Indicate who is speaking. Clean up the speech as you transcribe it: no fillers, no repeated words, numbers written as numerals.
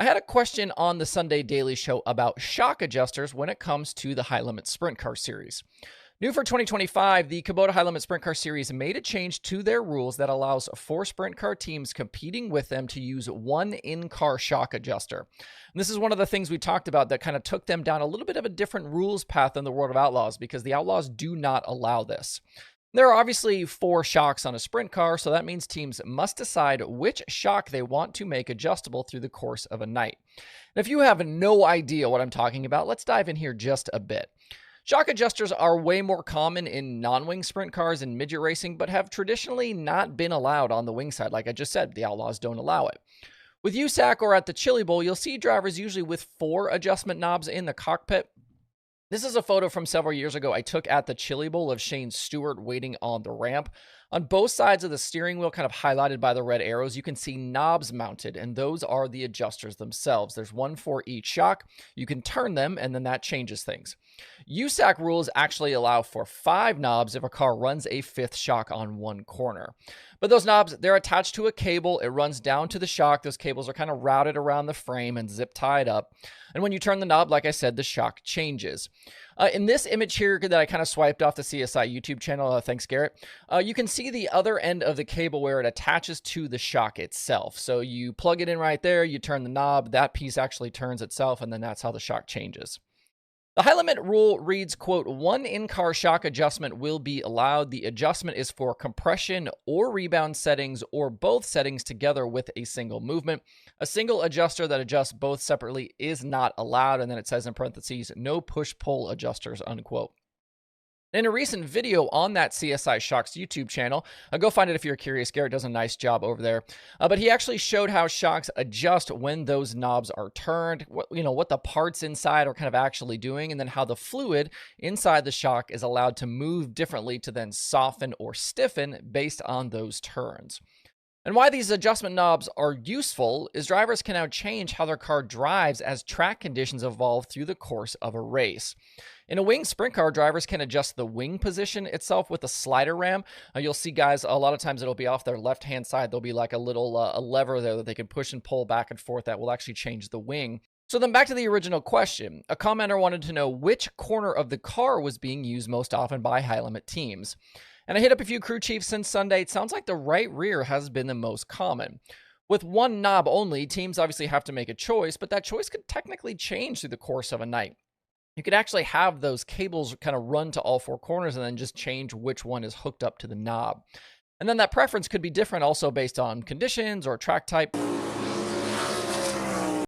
Speaker 1: I had a question on the Sunday Daily Show about shock adjusters when it comes to the High Limit Sprint Car Series. New for 2025, the Kubota High Limit Sprint Car Series made a change to their rules that allows four sprint car teams competing with them to use one in-car shock adjuster. And this is one of the things we talked about that kind of took them down a little bit of a different rules path than the World of Outlaws because the Outlaws do not allow this. There are obviously four shocks on a sprint car, so that means teams must decide which shock they want to make adjustable through the course of a night. And if you have no idea what I'm talking about, let's dive in here just a bit. Shock adjusters are way more common in non-wing sprint cars and midget racing, but have traditionally not been allowed on the wing side. Like I just said, the Outlaws don't allow it. With USAC or at the Chili Bowl, you'll see drivers usually with four adjustment knobs in the cockpit. This is a photo from several years ago I took at the Chili Bowl of Shane Stewart waiting on the ramp. On both sides of the steering wheel, kind of highlighted by the red arrows, you can see knobs mounted, and those are the adjusters themselves. There's one for each shock. You can turn them, and then that changes things. USAC rules actually allow for 5 knobs if a car runs a 5th shock on one corner. But those knobs, they're attached to a cable. It runs down to the shock. Those cables are kind of routed around the frame and zip tied up. And when you turn the knob, like I said, the shock changes. In this image here that I kind of swiped off the CSI YouTube channel, thanks Garrett, you can see the other end of the cable where it attaches to the shock itself. So you plug it in right there, you turn the knob, that piece actually turns itself, and then that's how the shock changes. The high limit rule reads, quote, one in-car shock adjustment will be allowed. The adjustment is for compression or rebound settings or both settings together with a single movement. A single adjuster that adjusts both separately is not allowed. And then it says in parentheses, no push-pull adjusters, unquote. In a recent video on that CSI Shocks YouTube channel, go find it if you're curious. Garrett does a nice job over there. But he actually showed how shocks adjust when those knobs are turned, what the parts inside are kind of actually doing, and then how the fluid inside the shock is allowed to move differently to then soften or stiffen based on those turns. And why these adjustment knobs are useful is drivers can now change how their car drives as track conditions evolve through the course of a race. In a wing sprint car, drivers can adjust the wing position itself with a slider ram. You'll see guys, a lot of times it'll be off their left-hand side. There'll be like a little a lever there that they can push and pull back and forth that will actually change the wing. So then back to the original question. A commenter wanted to know which corner of the car was being used most often by high-limit teams. And I hit up a few crew chiefs since Sunday. It sounds like the right rear has been the most common. With one knob only, teams obviously have to make a choice, but that choice could technically change through the course of a night. You could actually have those cables kind of run to all four corners and then just change which one is hooked up to the knob. And then that preference could be different also based on conditions or track type.